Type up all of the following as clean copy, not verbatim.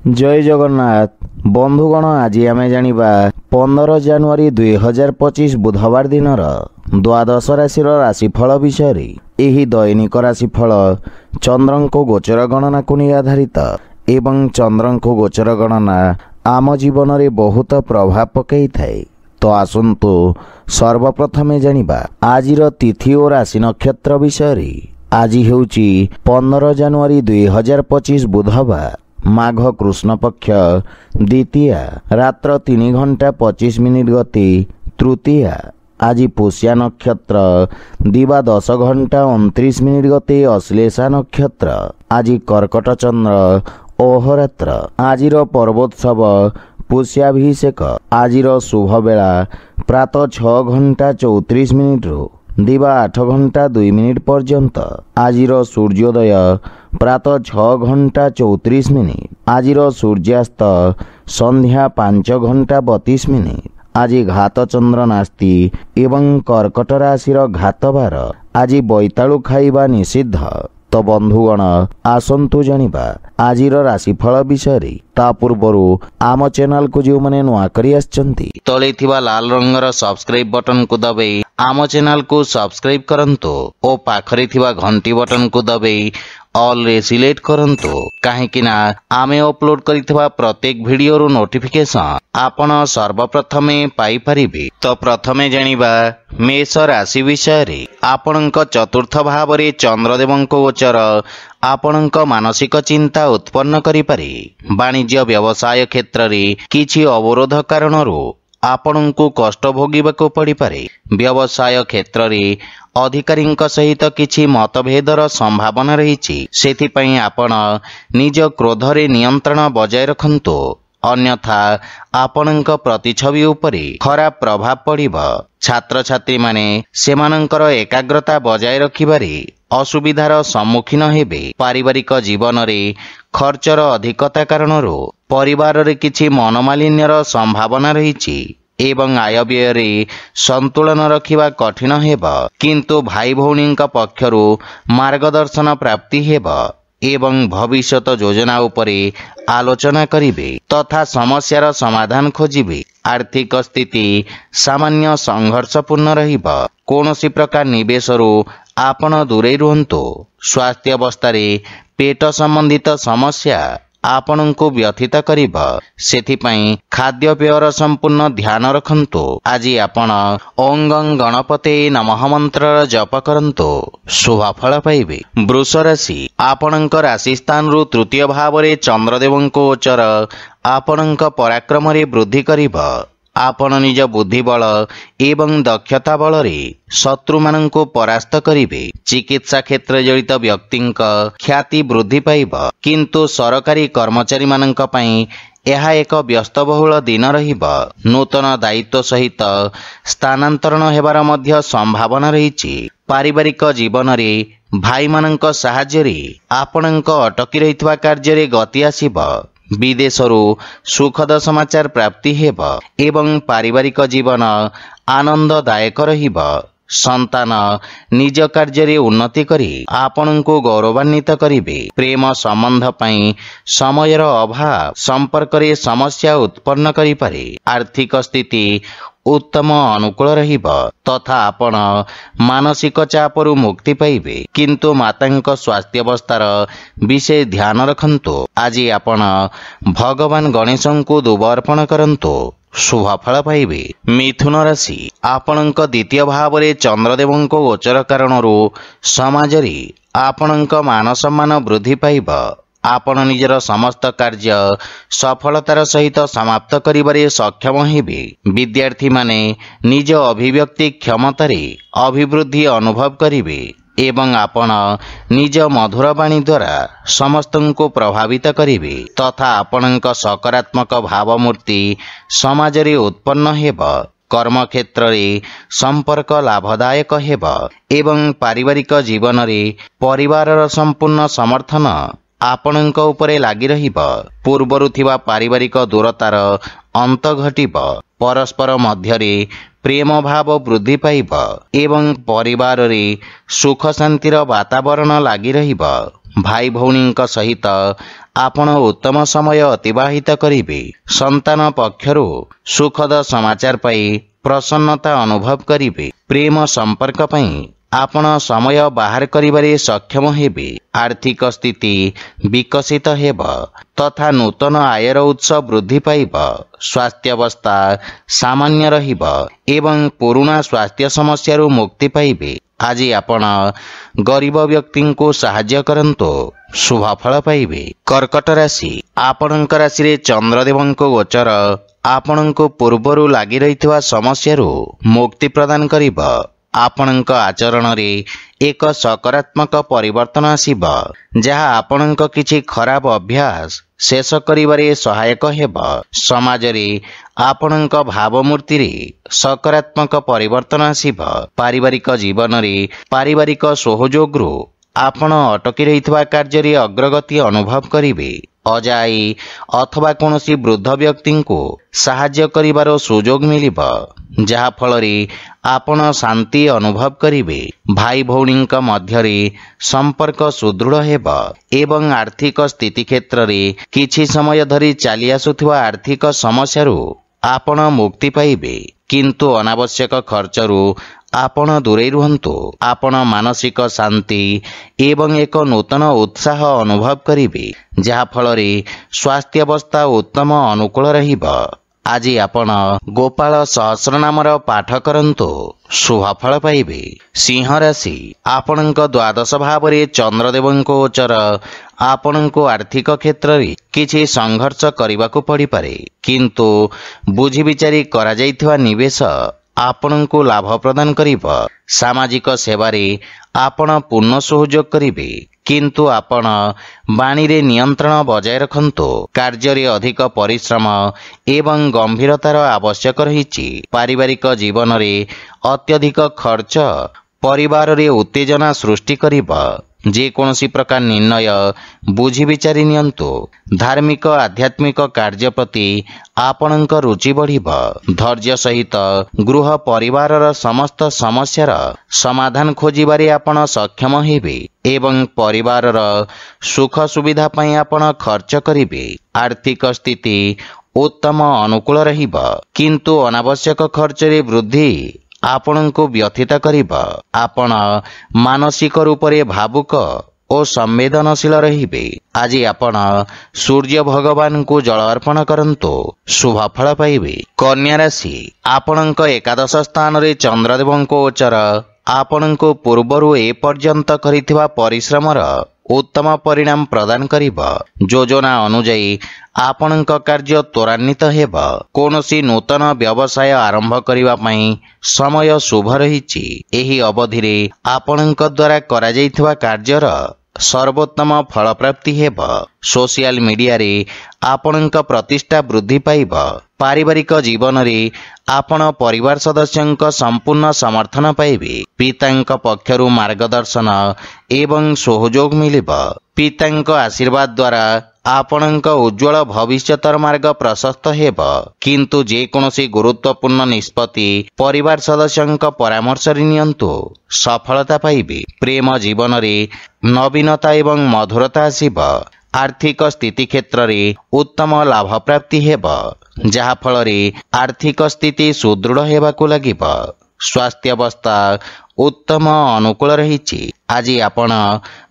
जय जगन्नाथ बंधुगण आज आम जानिबा 15 जानुआरी 2025 बुधवार दिन द्वादश राशि राशिफल विषय। एही दैनिक राशिफल चंद्रको गोचर गणना को नहीं आधारित एवं चंद्रको गोचर गणना आम जीवन में बहुत प्रभाव पकई थाए। तो आसंतु सर्वप्रथमे जानिबा आजिर तिथि और राशि नक्षत्र विषय। आज हेउची 15 जानुआरी 2025 बुधवार माघ कृष्ण पक्ष द्वितीया रात्र 3 घंटा 25 मिनिट गति तृतीया। आज पुष्या नक्षत्र दिवा 10 घंटा 29 मिनिट गति अश्लेषा नक्षत्र। आज कर्कट चंद्र अहोरात्र। आजिर पर्वोत्सव पुष्याभिषेक। आजिर शुभ बेला प्रातः 6 घंटा 34 मिनिट दिवा 8 घंटा 2 मिनिट पर्यंत। आजिर सूर्योदय प्रातः 6 घंटा 34 मिनिट। आजिर सूर्यास्त संध्या 5 घंटा 32 मिनिट। आज घात चंद्र नास्ति एवं कर्कट राशि घातबार। आज बैतालु खाइबा निषिद्ध। तो बंधुगण आसंतु जानिबा आजिर राशिफल विषय। ता पूर्वरु आम चैनल को जो माने नुआ करी आछंती तले थिबा लाल रंगर सब्सक्राइब बटन को दबाई आम चैनल को सब्सक्राइब करंतो ओ पाखरे थिबा घंटी बटन को दबाई ऑल रे सिलेक्ट करंतो काहेकि ना आमे अपलोड करिथिबा प्रत्येक वीडियो रो नोटिफिकेशन आपण सर्वप्रथमे पाई परिबे। तो प्रथमे जानिबा मेष राशि विषय रे। आपणक चतुर्थ भाव रे चंद्रदेवंक गोचर आपणक मानसिक चिंता उत्पन्न करि पारे। वाणिज्य व्यवसाय क्षेत्र रे किछि अवरोध कारणरू आपणको कष्ट भोगिबाको पड़ी पारे। व्यवसाय क्षेत्र रे अधिकारी सहित किछि मतभेदर संभावना रही। सेथिपई आपण निज क्रोध रे नियंत्रण बजाय रखंतो अन्यथा आपणक प्रतिछवि उपरे खराब प्रभाव पड़िबो। छात्र छात्री माने सेमानंकर एकाग्रता बजाय रखिबारे असुविधार सम्मुखीन हेबे। पारिवारिक जीवन रे खर्चर अधिकता कारणरू परिवार रे किछि मनोमालिन्यर संभावना रही एवं आय व्यय रे संतुलन रखिबा कठिन हेबा। किंतु भाई भौणी पक्षरु मार्गदर्शन प्राप्ति हेबा एवं भविष्यत योजना उपरे आलोचना करिवे तथा समस्यार समाधान खोजिवे। आर्थिक स्थिति सामान्य संघर्षपूर्ण रहिबा। कोनोसी प्रकार निवेशरु आपण दूरे रुहंतो। स्वास्थ्य अवस्था रे पेट संबंधित समस्या आपणको व्यथित करिबा। सेथिपई खाद्य पेयर संपूर्ण ध्यान रखंतो। आज आपण ओं गं गणपते नमः मंत्र जप करंतो शुभ फल पाइबे। वृष राशि। आपणक राशि स्थान रु तृतीय भाव रे चंद्रदेवंको गोचर आपणक पराक्रम रे वृद्धि करिबा। आपण निज बुद्धि बल एवं दक्षता बल रे शत्रु मानंको परास्त करिवे। चिकित्सा क्षेत्र जड़ित व्यक्तिंक ख्याति वृद्धि पाइबा। किंतु सरकारी कर्मचारी मानंक पई यह एक व्यस्तबहुल दिन रहिबा। नूतन दायित्व सहित स्थानांतरण हेबार मध्य संभावना रही। पारिवारिक जीवन रे भाई मानंक सहाय्य रे आपणंक अटकी रहितवा कार्य रे गति आसीबा। विदेशरु सुखद समाचार प्राप्ति हेब एवं पारिवारिक जीवन आनंददायक रहिबा। संतान निज कार्य रे उन्नति करी आपणको गौरवान्वित करिवे। प्रेम संबंध पई समयर अभाव संपर्क रे समस्या उत्पन्न करि पारे। आर्थिक स्थिति उत्तम अनुकूल रहिबा तथा आपण मानसिक चापरु मुक्ति पाइबे। किंतु मातांक स्वास्थ्य अवस्थार विशेष ध्यान रखंतो। आज आपण भगवान गणेशंको दुब अर्पण करंतो शुभ फल पाइबे। मिथुन राशि। आपणक द्वितीय भाव रे चंद्रदेवंक गोचर कारणरू समाज रे आपणक मान सम्मान वृद्धि पाइबा। आपण निजर समस्त कार्य सफलतार सहित समाप्त करिबारे सक्षम हेबे। विद्यार्थी माने निज अभिव्यक्ति क्षमता रे अभिवृद्धि अनुभव करिवे एवं आपण निज मधुर वाणी द्वारा समस्तंको प्रभावित करिवे तथा आपणक सकारात्मक भावमूर्ति समाज रे उत्पन्न हेबा। कर्म क्षेत्र रे संपर्क लाभदायक हेबा एवं पारिवारिक जीवन रे परिवारर संपूर्ण समर्थन आपणक उपरे लागि रहिबा। पूर्वरु थिबा पारिवारिक दूरतार अंत घटिबा। परस्पर मध्यरे प्रेम भाव वृद्धि पाइब एवं परिवार रे सुख शांतिर वातावरण लागि रहिबा। भाई भौणी सहित आपण उत्तम समय अतिबाहित करिबे। संतान पक्षरु सुखद समाचार पाई प्रसन्नता अनुभव करिबे। प्रेम संपर्क पई आपण समय बाहर करिबारे सक्षम हेबे। आर्थिक स्थिति विकसित हेब तथा नूतन आयर उत्स वृद्धि पाइब। स्वास्थ्य अवस्था सामान्य रहिब एवं पुराना स्वास्थ्य समस्या मुक्ति पाइबे। आज आपण गरीब व्यक्ति को साहाय्य करंतो शुभ फल पाइबे। कर्कट राशि आपणक राशि रे चंद्रदेवंक गोचर आपणक पूर्वरु लागि रहितवा समस्यारु मुक्ति प्रदान करिब। आपणक आचरण रे एक सकारात्मक परिवर्तन आसीब जहा आपणक किछि खराब अभ्यास शेष करिबारे सहायक हेब। समाज रे आपणक भावमूर्ति रे सकारात्मक परिवर्तन आसीब। पारिवारिक जीवन रे पारिवारिक सहयोग रु आपण अटकी रहितवा कार्य रे अग्रगति अनुभव करिवे। अजाई अथवा कोनोसी वृद्ध व्यक्ति को साहाय्य करिवार सुजोग मिलिब जहा फल रे आपण शांति अनुभव करिवे। भाई भौणी मध्य रे संपर्क सुदृढ़ हेब एवं आर्थिक स्थिति क्षेत्र रे किछि समय धरी चली आसुथिबा आर्थिक समस्यारु आपण मुक्ति पाइबे। किंतु अनावश्यक खर्चरु आपण दूरे रुहंतु। आपण मानसिक शांति एवं एक नूतन उत्साह अनुभव करिवे जहा फल रे स्वास्थ्य अवस्था उत्तम अनुकूल रहिब। आज आपण गोपाल सहस्रनामर पाठ करंतु शुभ फल पाइबे। सिंह राशि आपणक द्वादश भाव रे चंद्रदेवंक गोचर आपणको आर्थिक क्षेत्र रे किछि संघर्ष करिबाकू पड़ी पारे। किंतु बुझी विचारी करा जाइथिबा निवेश आपणको लाभ प्रदान करिब। सामाजिक सेवारे आपण पूर्ण सहयोग करिवे। किंतु आपण बाणी रे नियंत्रण बजाय रखंतु। कार्य रे अधिक परिश्रम एवं गंभीरतार आवश्यक रहिछि। पारिवारिक जीवन रे अत्यधिक खर्च परिवार रे उत्तेजना सृष्टि करिब। जे कोनोसी प्रकार निर्णय बुझी विचारी नियंतु। धार्मिक आध्यात्मिक कार्य प्रति आपणक रुचि बढ़िब। धैर्य सहित गृह परिवारर समस्त समस्यार समाधान खोजिबारे आपण सक्षम हेबे एवं परिवारर सुख सुविधा पई आपण खर्च करिवे। आर्थिक स्थिति उत्तम अनुकूल रहिब किंतु अनावश्यक खर्च रे वृद्धि आपणको व्यथित करिब। आपण मानसिक रूप रे भावुक और संवेदनशील रहिबे। आज आपण सूर्य भगवान को जल अर्पण करंतु शुभ फल पाइबे। कन्या राशि आपणक एकादश स्थान रे चंद्रदेवंको गोचर आपणको पूर्वरु ए पर्यंत करिथिबा परिश्रमर उत्तम परिणाम प्रदान करिब। योजना अनुଯାयी आपणक कार्य त्वरान्वित हेब। कोनोसी नूतन व्यवसाय आरंभ करिबा पई समय शुभ रहिछि। एही अवधि रे आपणक द्वारा करा जाइथिबा कार्यर सर्वोत्तम फल प्राप्ति हेब। सोशल मीडिया रे आपणक प्रतिष्ठा वृद्धि पाइब। पारिवारिक जीवन रे आपण परिवार सदस्यंक संपूर्ण समर्थन पाइबे। पितांक पक्षरु मार्गदर्शन एवं सहयोग मिलिब। पितांक आशीर्वाद द्वारा आपणक उज्जवल भविष्यतर मार्ग प्रशस्त हेब। किंतु जे कोनोसी गुरुत्वपूर्ण निष्पत्ति परिवार सदस्यंक परामर्श रे नियंतु सफलता पाइबे। प्रेम जीवन रे नवीनता एवं मधुरता आसीब। आर्थिक स्थिति क्षेत्र रे उत्तम लाभ प्राप्ति हेब जहा फल रे आर्थिक स्थिति सुदृढ़ हेबाकू लागिब। स्वास्थ्य अवस्था उत्तम अनुकूल रहिछि। आज आपण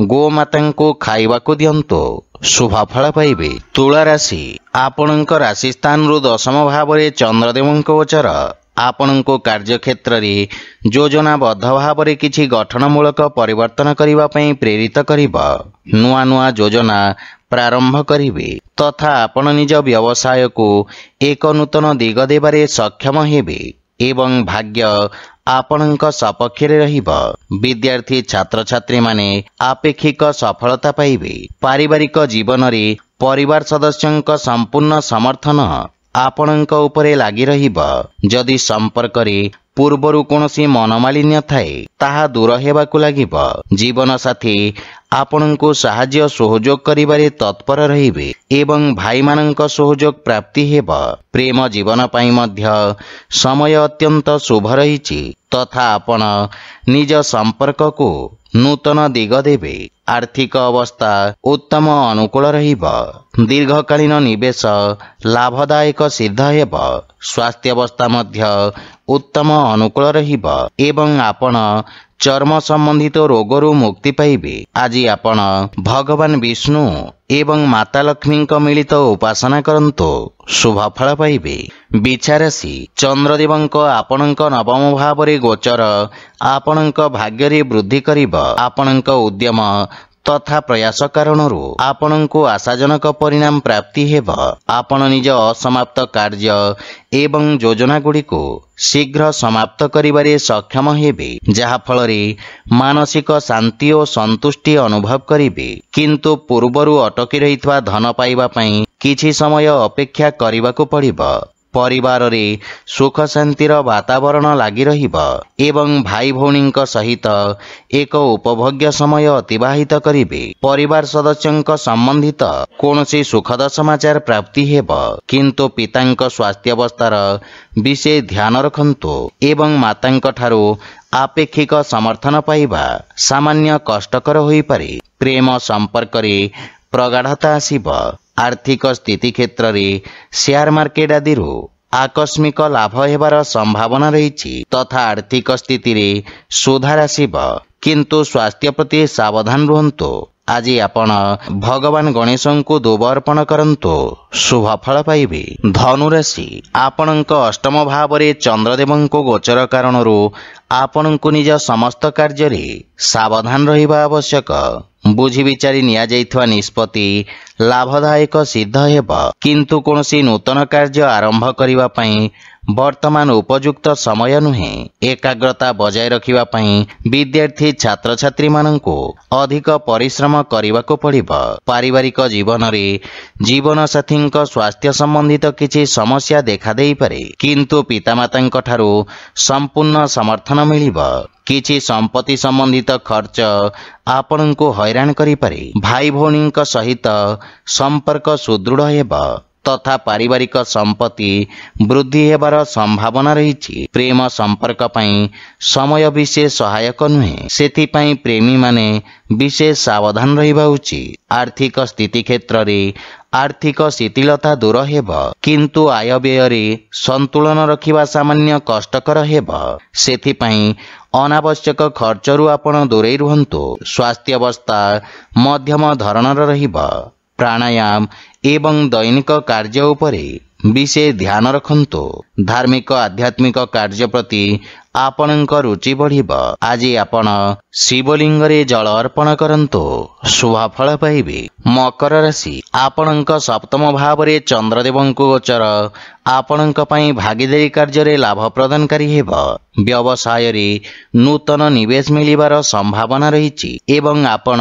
गोमाता को खाइबाकू दियंतु शुभ फल पाइबे। तुला राशि आपणक राशि स्थान रु दशम भाव रे चंद्रदेवंक गोचर आपणको कार्य क्षेत्र रे योजनाबद्ध भाव रे किछि गठनमूलक परिवर्तन करिबा पई प्रेरित करिब। नुआ नुआ योजना प्रारंभ करिवे तथा आपण निज व्यवसाय को एक नूतन दिग देबारे सक्षम हेबे एवं भाग्य आपणक सपक्ष रे रहिब। विद्यार्थी छात्र छात्री माने आपेक्षिक सफलता पाइबे। पारिवारिक जीवन रे परिवार सदस्यंक संपूर्ण समर्थन आपणक उपरे लागि रहिब। जदि संपर्क रे पूर्वरु कोनोसी मनमालिन्य थाए ताहा दूर हेबाकू लागिब। जीवन साथी आपणको साहाय्य सहयोग करिबारे तत्पर रहिबे एवं भाई मानक सहयोग प्राप्ति हेब। प्रेम जीवन पई मध्य समय अत्यंत शुभ रहिछि तथा आपण निज संपर्क को नूतन दिग देबे। आर्थिक अवस्था उत्तम अनुकूल रहिब। दीर्घकालीन निवेश लाभदायक सिद्ध हेब। स्वास्थ्य अवस्था मध्य उत्तम अनुकूल रहिब एवं आपण चर्म संबंधित रोगरू मुक्ति पाइबे। आज आपण भगवान विष्णु एवं माता लक्ष्मी मिलित उपासना करंतु शुभ फल पाइबे। विचारासी चंद्रदेवंक आपणंक नवम भावरे गोचर आपणंक भाग्यरे वृद्धि करिब। आपणंक उद्यम तथा प्रयास कारणरू आपणंकु आशाजनक परिणाम प्राप्ति हेब। आपण निज असमाप्त कार्य एवं योजना गुड़िको शीघ्र समाप्त करिबारे सक्षम हेबे, जहा फलरे मानसिक शांति और संतुष्टि अनुभव करिबे। किंतु पूर्वरु अटकी रहितवा धन पाइबा पई किछि समय अपेक्षा करिबाको पड़िबो। परिवार रे सुख शांतिर वातावरण लागि रहिब एवं भाई भौणींक सहित एक उपभोग्य समय अतिबाहित करिबे। परिवार सदस्यंक संबंधित कोनोसी सुखद समाचार प्राप्ति हेब, किंतु पितांक स्वास्थ्य अवस्थार विशेष ध्यान रखंतु एवं मातांक ठारू आपेक्षिक समर्थन पाइबा सामान्य कष्टकर होई पारे। प्रेम संपर्क रे प्रगाढ़ता आसीब। आर्थिक स्थिति क्षेत्र रे शेयर मार्केट आदि आकस्मिक लाभ हेबार संभावना रही तथा आर्थिक स्थिति रे सुधार आसीब, किंतु स्वास्थ्य प्रति सावधान रुहंतु। आज आपण भगवान गणेशंकु दुब अर्पण करंतु शुभ फल पाइबे। धनुराशि आपणंक अष्टम भावरे चंद्रदेवंको गोचर कारणरू आपणंकु निज समस्त कार्य रे सावधान रहिबा आवश्यक। बुझी विचारी निया जाइथवा निष्पत्ति लाभदायक सिद्ध हेब, किंतु कोनोसी नूतन कार्य आरंभ करिबा पई वर्तमान उपयुक्त समय नुहे। एकाग्रता बजाय रखिबा पई विद्यार्थी छात्र छात्री मानंको अधिक परिश्रम करिबाको पड़िबो। पारिवारिक जीवन रे जीवन साथींक स्वास्थ्य संबंधित किछि समस्या देखा देई पारे, किंतु पितामातांक ठारू संपूर्ण समर्थन मिलिबो। किछि संपत्ति संबंधित खर्च आपणंको हैरान करि पारे। भाई भौणींक सहित संपर्क सुदृढ़ हेब तथा पारिवारिक संपत्ति वृद्धि हेबार संभावना रही। प्रेम संपर्क पई समय विशेष सहायक नुहे, सेथि पई प्रेमी माने विशेष सावधान रहिबा उचित। आर्थिक स्थिति क्षेत्र रे आर्थिक शिथिलता दूर हेब, किंतु आय व्यय रे संतुलन रखिबा सामान्य कष्टकर हेब। सेथि पई अनावश्यक खर्चरू आपण दूरेई रुहंतु। स्वास्थ्य अवस्था मध्यम धरणर रहिब। प्राणायाम एवं दैनिक कार्य उपरे विशेष ध्यान रखंतु। धार्मिक आध्यात्मिक कार्य प्रति आपणंक रुचि बढ़िब। आज आपण शिवलिंग रे जल अर्पण करंतु शुभ फल पाइबे। मकर राशि आपणंक सप्तम भावरे चंद्रदेवंको गोचर आपणंक पई भागीदारी कार्य रे लाभ प्रदानकारी हेब। व्यवसाय रे नूतन निवेश मिलिबार संभावना रही एवं आपण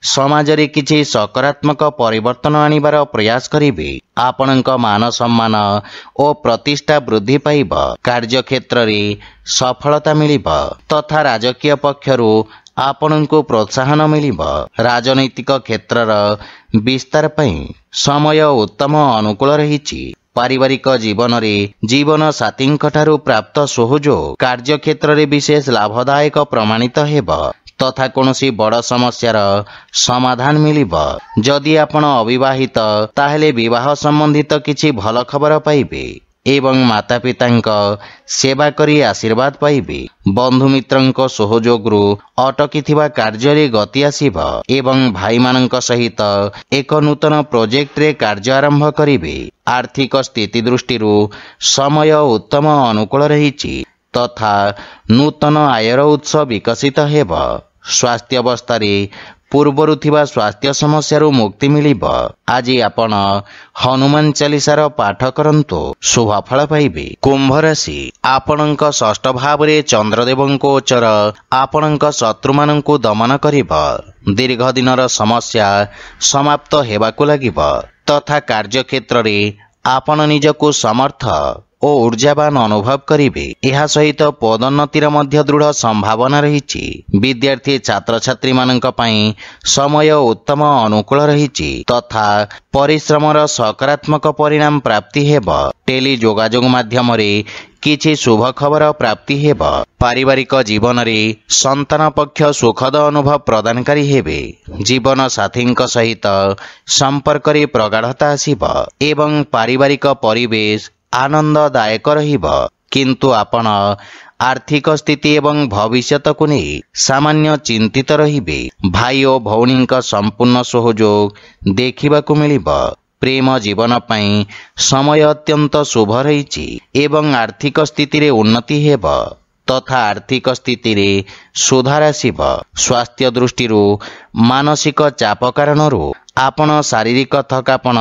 समाज रे किछि सकारात्मक परिवर्तन आनिबार प्रयास करिबे। आपणंक मान सम्मान और प्रतिष्ठा वृद्धि पाइब। कार्य क्षेत्र रे सफलता मिलिब तथा राजकीय पक्षरू आपणंको प्रोत्साहन मिलिब। राजनैतिक क्षेत्रर विस्तार पई समय उत्तम अनुकूल रही। पारिवारिक जीवन रे जीवन साथींक ठारू प्राप्त सहयोग कार्य क्षेत्र रे विशेष लाभदायक प्रमाणित हेब तथा कोनोसी बड़ समस्यार समाधान मिलिब। जदि आपण अविवाहित ताहेले विवाह संबंधित किछि भल खबर पाइबे एवं माता पितांक सेवा करी आशीर्वाद पाइबे। बंधु मित्रंक सहयोगरू अटकी कार्य रे गति आसीब एवं भाई मानंक सहित एक नूतन प्रोजेक्ट रे कार्य आरंभ करिबे। आर्थिक स्थिति दृष्टिरू समय उत्तम अनुकूल रही तथा नूतन आयर उत्स विकसित हेब। स्वास्थ्य अवस्था रे पूर्वरु थिबा स्वास्थ्य समस्यारू मुक्ति मिलिब। आज आपण हनुमान चालीसार पाठ करंतु शुभ फल पाइबे। कुंभ राशि आपणंक षष्ठ भावरे चंद्रदेवंको गोचर आपणंक शत्रु मानंकु दमन करिब। दीर्घ दिनर समस्या समाप्त हेबाकु लागिब तथा कार्य क्षेत्र रे आपण निजकु समर्थ ଓ ऊर्जावान अनुभव करिवे। एहा सहित पदोन्नतिर मध्य दृढ़ संभावना रहिछि। विद्यार्थी छात्र छात्री मानक पई समय उत्तम अनुकूल रहिछि तथा परिश्रमर सकारात्मक परिणाम प्राप्ति हेब। टेली जोगाजोग माध्यम किछि शुभ खबर प्राप्ति हेब। पारिवारिक जीवन रे संतान पक्ष सुखद अनुभव प्रदानकारी हेबे। जीवन साथी सहित संपर्क रे प्रगाढ़ता आसिब एवं पारिवारिक परिवेश आनंददायक रहिब। किंतु आपण आर्थिक स्थिति एवं भविष्यत को नहीं सामान्य चिंतित रहिबे। भाई और भौणी संपूर्ण सहयोग देखा मिलिब। प्रेम जीवन पई समय अत्यंत शुभ रहिछि एवं आर्थिक स्थिति रे उन्नति हेब तथा आर्थिक स्थिति रे सुधार आसिब। स्वास्थ्य दृष्टि मानसिक चाप कारण आपण शारीरिक थकापन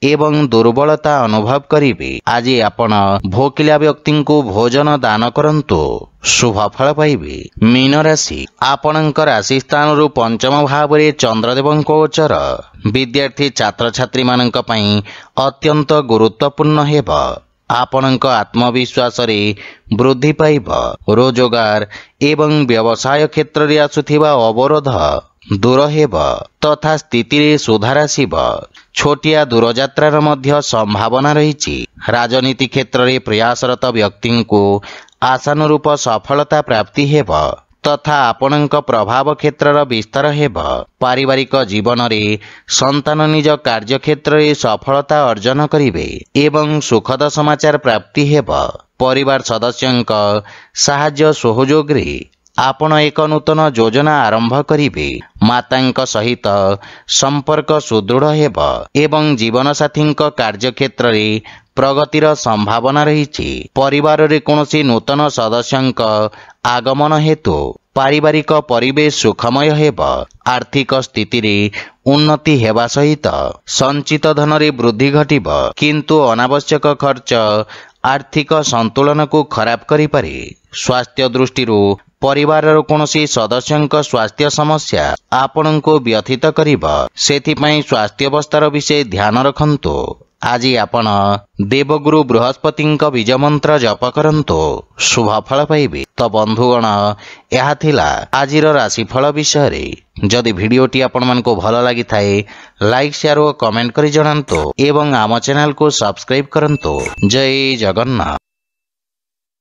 एवं दुर्बलता अनुभव करिवे। आज आपण भोकिला व्यक्ति को भोजन दान करंतु शुभ फल पाइबे। मीन राशि आपणकर राशि स्थान रु पंचम भाव रे चंद्रदेव गोचर विद्यार्थी छात्र छात्री मानक पई अत्यंत गुरुत्वपूर्ण हेब। आपणक आत्मविश्वास रे वृद्धि पाइब। रोजगार एवं व्यवसाय क्षेत्र रे आसुथिबा अवरोध दूर हेब तथा स्थिति रे सुधार आसिब। छोटिया दूरयात्रार मध्य संभावना रहिछि। राजनीति क्षेत्र रे प्रयासरत व्यक्ति को आशानुरूप सफलता प्राप्ति हेब तथा आपणक प्रभाव क्षेत्रर विस्तार हेब। पारिवारिक जीवन रे संतान निज कार्य क्षेत्र रे सफलता अर्जन करिवे एवं सुखद समाचार प्राप्ति हेब। परिवार सदस्यंक साहाय्य सहयोग रे आपण एक नूतन योजना आरंभ करिवे। मातांक सहित संपर्क सुदृढ़ हेब एवं जीवन साथी कार्य क्षेत्र रे प्रगतिर संभावना रहिछि। परिवार रे कोनोसी नूतन सदस्यंक आगमन हेतु पारिवारिक परिवेश सुखमय हेब। आर्थिक स्थिति रे उन्नति हेबा सहित संचित धन रे वृद्धि घटिब। किंतु अनावश्यक खर्च आर्थिक संतुलन को खराब करि पारे। स्वास्थ्य दृष्टि परिवार कोनोसी सदस्यंक स्वास्थ्य समस्या आपण को व्यथित करिब। सेथिपई स्वास्थ्य अवस्थार विषय ध्यान रखंतु। आज आपण देवगुरु बृहस्पति बीज मंत्र जप करंतु शुभ फल पाइबे। तो बंधुगण यह थिला आजिर राशिफल विषय। जदि भिडियोटी आपण मानको भल लागि थाए लाइक शेयर और कमेंट करि जणांतु एवं आम चैनल को सब्सक्राइब करंतु। जय जगन्नाथ।